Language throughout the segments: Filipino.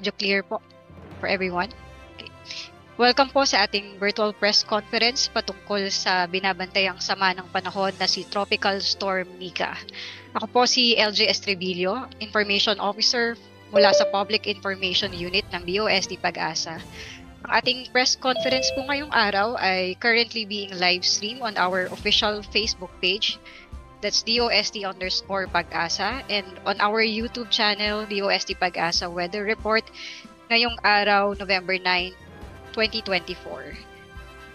Medyo clear po for everyone. Okay. Welcome po sa ating virtual press conference patungkol sa binabantayang sama ng panahon na si Tropical Storm Nika. Ako po si LJ Estrebillo, Information Officer mula sa Public Information Unit ng DOST Pag-asa. Ang ating press conference po ngayong araw ay currently being live stream on our official Facebook page. That's DOST_Pag-asa, and on our YouTube channel, DOST Pag-asa Weather Report, ngayong araw, November 9, 2024.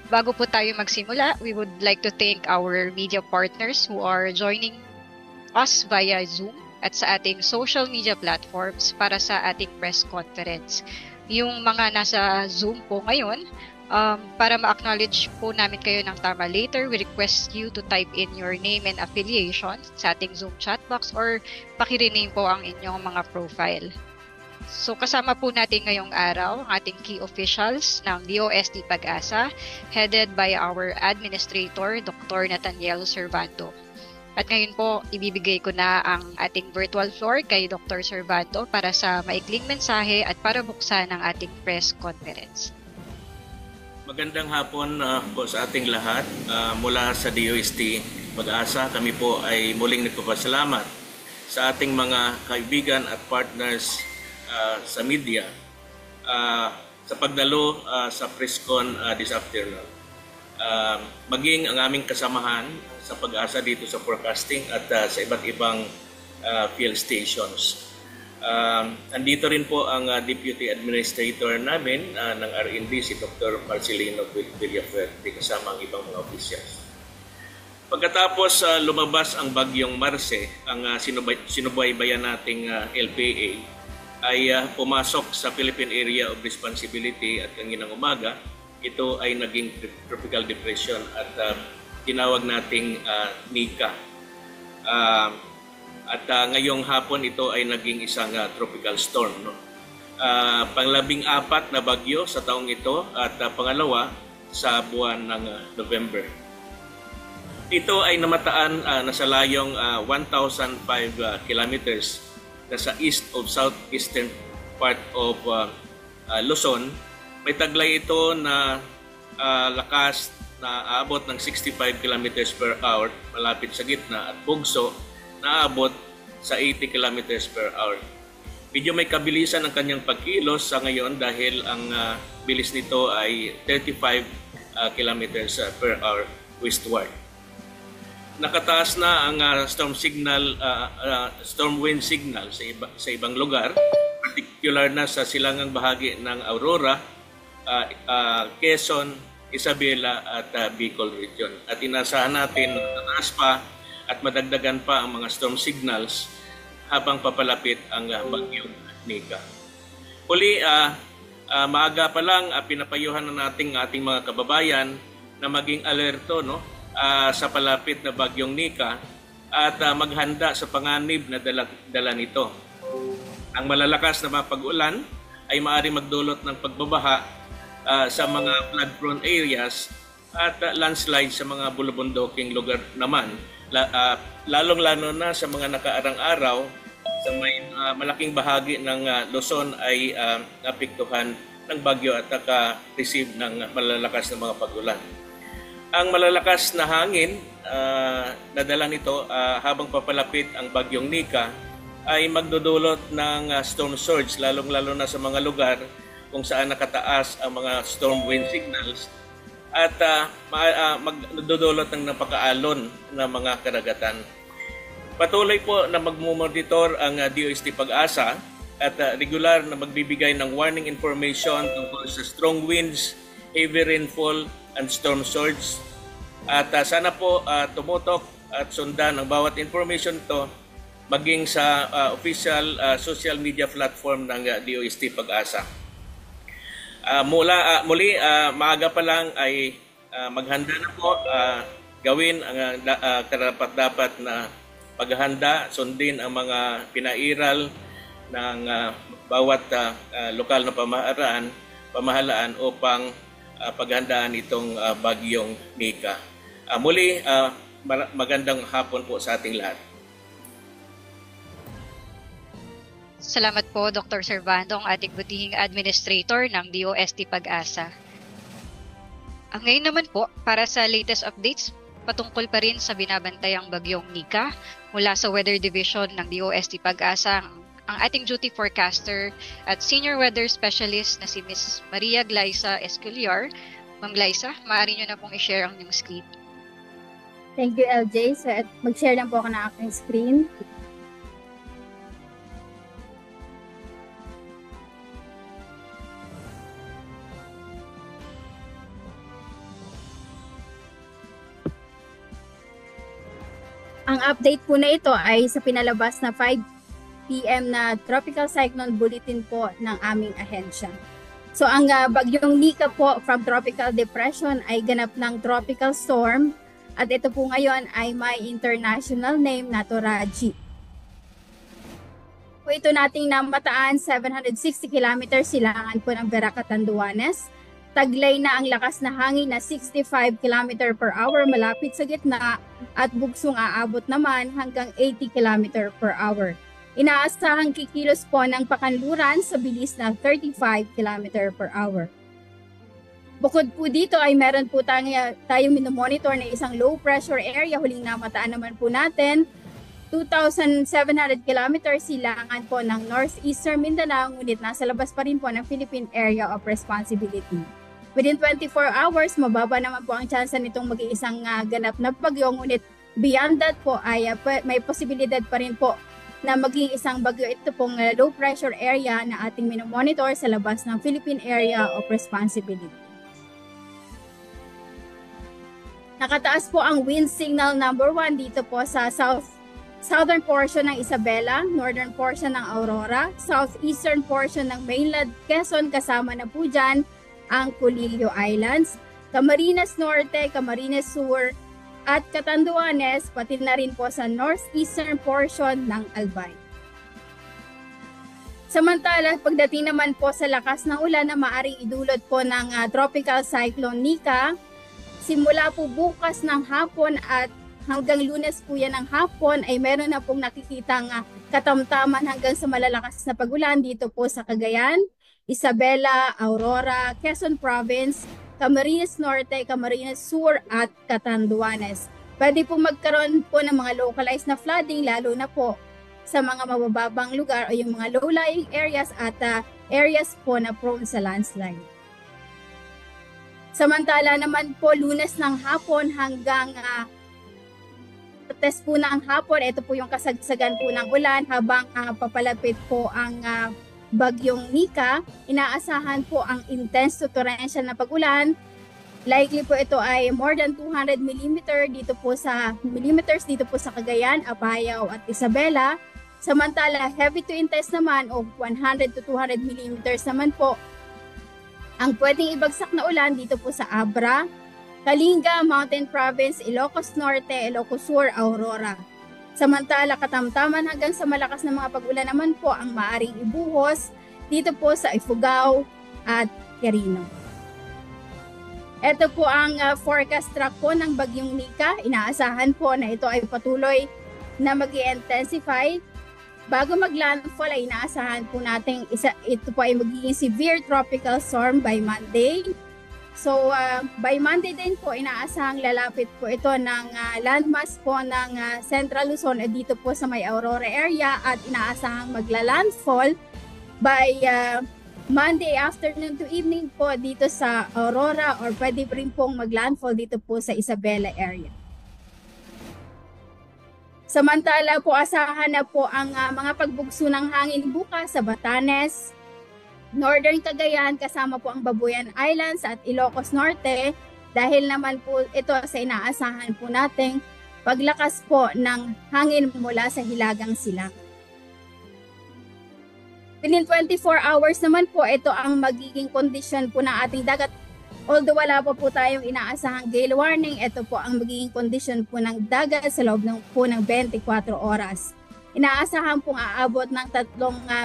Bago po tayo magsimula, we would like to thank our media partners who are joining us via Zoom at sa ating social media platforms para sa ating press conference. Yung mga nasa Zoom po ngayon, para ma-acknowledge po namin kayo ng tama later, we request you to type in your name and affiliation sa ating Zoom chat box or pakirename po ang inyong mga profile. So kasama po natin ngayong araw ang ating key officials ng DOST Pag-asa, headed by our Administrator, Dr. Nathaniel Servando. At ngayon po, ibibigay ko na ang ating virtual floor kay Dr. Servando para sa maikling mensahe at para buksan ang ating press conference. Magandang hapon po sa ating lahat. Mula sa DOST Pag-asa, kami po ay muling nagpapasalamat sa ating mga kaibigan at partners sa media sa pagdalo sa PressCon this afternoon. Maging ang aming kasamahan sa Pag-asa dito sa forecasting at sa iba't ibang field stations. Andito rin po ang Deputy Administrator namin ng RND, si Dr. Marcelino Villafuerte, kasama ang ibang mga officials. Pagkatapos lumabas ang bagyong Marce, ang sinubaybayan nating LPA, ay pumasok sa Philippine Area of Responsibility at kaninang umaga. Ito ay naging tropical depression at tinawag nating Nika. At ngayong hapon ito ay naging isang tropical storm. No? Pang-14 na bagyo sa taong ito at pangalawa sa buwan ng November. Ito ay namataan nasa layong 1,005 kilometers sa east of southeastern part of Luzon. May taglay ito na lakas na aabot ng 65 kilometers per hour malapit sa gitna at bugso na aabot sa 80 kilometers per hour. Medyo may kabilisan ang kanyang pagkilos sa ngayon dahil ang bilis nito ay 35 kilometers per hour westward. Nakataas na ang storm wind signal sa ibang lugar, particular na sa silangang bahagi ng Aurora, Quezon, Isabela at Bicol region. At inasahan natin tataas pa at madagdagan pa ang mga storm signals habang papalapit ang bagyong Nika. Huli, maaga pa lang pinapayuhan na natin ating mga kababayan na maging alerto sa palapit na bagyong Nika at maghanda sa panganib na dala nito. Ang malalakas na mga pag-ulan ay maaaring magdulot ng pagbabaha sa mga flood-prone areas at landslide sa mga bulubunduking lugar naman. Lalong-lalo na sa mga nakaarang araw sa may malaking bahagi ng Luzon ay napiktuhan ng bagyo at naka-receive ng malalakas na mga pag-ulan. Ang malalakas na hangin na dala nito habang papalapit ang bagyong Nika ay magdudulot ng storm surge, lalong-lalo na sa mga lugar kung saan nakataas ang mga storm wind signals at magdudulot ng napakaalon na mga karagatan. Patuloy po na magmumonitor ang DOST Pag-asa at regular na magbibigay ng warning information tungkol sa strong winds, heavy rainfall, and storm surge. At sana po tumutok at sundan ang bawat information to maging sa official social media platform ng DOST Pag-asa. Muli, maaga pa lang ay maghanda na po, gawin ang karapat-dapat na paghahanda, sundin ang mga pinairal ng bawat lokal na pamahalaan upang paghandaan itong bagyong Nika. Muli, magandang hapon po sa ating lahat. Salamat po, Dr. Servando, ang ating butihing administrator ng DOST Pag-asa. Ngayon naman po, para sa latest updates, patungkol pa rin sa binabantayang bagyong Nika mula sa Weather Division ng DOST Pag-asa, ang ating duty forecaster at senior weather specialist na si Ms. Maria Glyza Esculiar. Ma'am Glyza, maaari nyo na pong i-share ang inyong screen. Thank you, LJ. So, mag-share lang po ako ng aking screen. Ang update po na ito ay sa pinalabas na 5 p.m. na Tropical Cyclone Bulletin po ng aming ahensya. So ang bagyong Nika po from Tropical Depression ay ganap ng tropical storm at ito po ngayon ay may international name na Toraji. Po ito nating namataan 760 kilometers silangan po ng Vera Catanduanes. Taglay na ang lakas na hangin na 65 km per hour malapit sa gitna at bugsong aabot naman hanggang 80 km per hour. Inaasahang kikilos po ng pakanluran sa bilis na 35 km per hour. Bukod po dito ay meron po tayong minomonitor na isang low pressure area. Huling namataan naman po natin 2,700 km silangan po ng northeastern Mindanao, ngunit nasa labas pa rin po ng Philippine Area of Responsibility. Within 24 hours, mababa naman po ang tsansa nitong mag-iisang ganap na bagyo, ngunit beyond that po ay may posibilidad pa rin po na maging isang bagyo ito pong low pressure area na ating minomonitor sa labas ng Philippine Area of Responsibility. Nakataas po ang wind signal number 1 dito po sa southern portion ng Isabela, northern portion ng Aurora, southeastern portion ng mainland Quezon, kasama na po dyan ang Culillo Islands, Camarines Norte, Camarines Sur, at Catanduanes, pati na rin po sa northeastern portion ng Albay. Samantala, pagdating naman po sa lakas ng ulan na maaring idulot po ng Tropical Cyclone Nika, simula po bukas ng hapon at hanggang Lunes po yan ng hapon ay meron na pong nakikitang katamtaman hanggang sa malalakas na pagulan dito po sa Cagayan, Isabela, Aurora, Quezon Province, Camarines Norte, Camarines Sur at Catanduanes. Pwede po magkaroon po ng mga localized na flooding lalo na po sa mga mabababang lugar o yung mga low-lying areas at areas po na prone sa landslide. Samantala naman po Lunes ng hapon hanggang test po ng hapon, ito po yung kasagsagan po ng ulan habang papalapit po ang bagyong Nika. Inaasahan po ang intense to torrential na pag-ulan. Likely po ito ay more than 200 dito po sa Cagayan, Apayao at Isabela. Samantala, heavy to intense naman o 100 to 200 naman po ang pwedeng ibagsak na ulan dito po sa Abra, Kalinga, Mountain Province, Ilocos Norte, Ilocos Sur, Aurora. Samantala, katamtaman hanggang sa malakas na mga pag-ulan naman po ang maaring ibuhos dito po sa Ifugao at Quirino. Ito po ang forecast track po ng bagyong Nika. Inaasahan po na ito ay patuloy na mag-i-intensify. Bago mag-landfall ay inaasahan po natin ito po ay magiging severe tropical storm by Monday. So by Monday din po inaasahang lalapit po ito ng landmass po ng Central Luzon dito po sa may Aurora area at inaasahang magla-landfall by Monday afternoon to evening po dito sa Aurora or pwede rin pong mag-landfall dito po sa Isabela area. Samantala po asahan na po ang mga pagbugso ng hangin bukas sa Batanes, Northern Cagayan kasama po ang Babuyan Islands at Ilocos Norte dahil naman po ito sa inaasahan po nating paglakas po ng hangin mula sa Hilagang Silang. Within 24 hours naman po ito ang magiging kondisyon po ng ating dagat. Although wala pa po tayong inaasahang gale warning, ito po ang magiging kondisyon po ng dagat sa loob ng 24 oras. Inaasahan pong aabot ng 3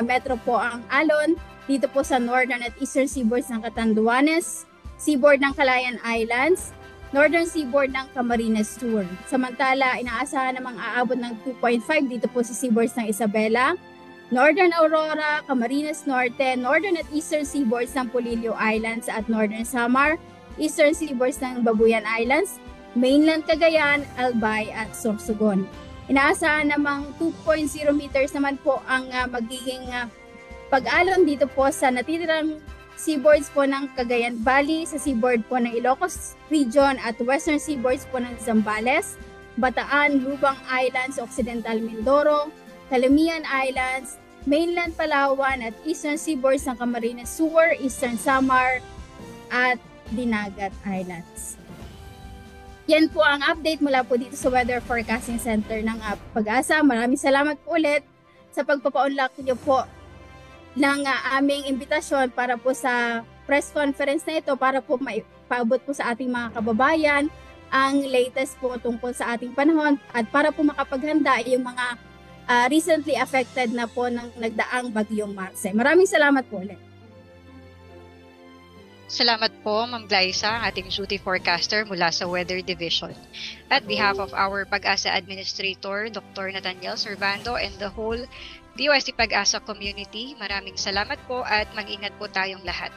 metro po ang alon dito po sa northern at eastern seaboards ng Catanduanes, seaboard ng Calayan Islands, northern seaboard ng Camarines Sur. Samantala, inaasahan namang aabot ng 2.5 dito po sa seaboards ng Isabela, Northern Aurora, Camarines Norte, Northern at Eastern Seaboards ng Polillo Islands at Northern Samar, Eastern Seaboards ng Babuyan Islands, Mainland Cagayan, Albay at Sorsogon. Inaasahan namang 2.0 meters naman po ang magiging pag-alon dito po sa natitirang seaboards po ng Cagayan Valley, sa seaboard po ng Ilocos Region at western seaboards po ng Zambales, Bataan, Lubang Islands, Occidental Mindoro, Calamian Islands, Mainland Palawan at eastern seaboards ng Camarines Sur, Eastern Samar at Dinagat Islands. Yan po ang update mula po dito sa Weather Forecasting Center ng Pag-asa. Maraming salamat po ulit sa pagpapaunlak niyo po ng aming imbitasyon para po sa press conference na ito para po maipaabot po sa ating mga kababayan ang latest po tungkol sa ating panahon at para po makapaghanda yung mga recently affected na po ng nagdaang bagyong Marce. Maraming salamat po ulit. Salamat po, Ma'am Glyza, ating duty forecaster mula sa Weather Division. At behalf of our Pag-asa Administrator, Dr. Nathaniel Servando, and the whole DOST Pag-asa community, maraming salamat po at mag-ingat po tayong lahat.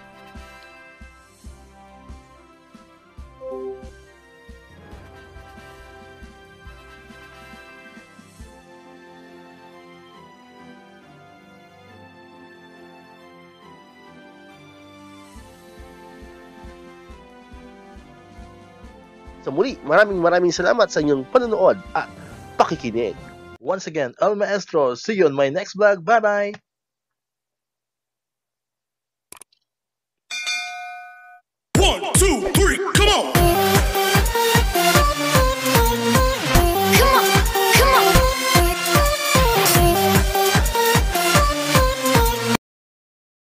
Sa muli, maraming salamat sa inyong panonood at pakikinig. Once again, El Maestro. See you on my next vlog. Bye-bye!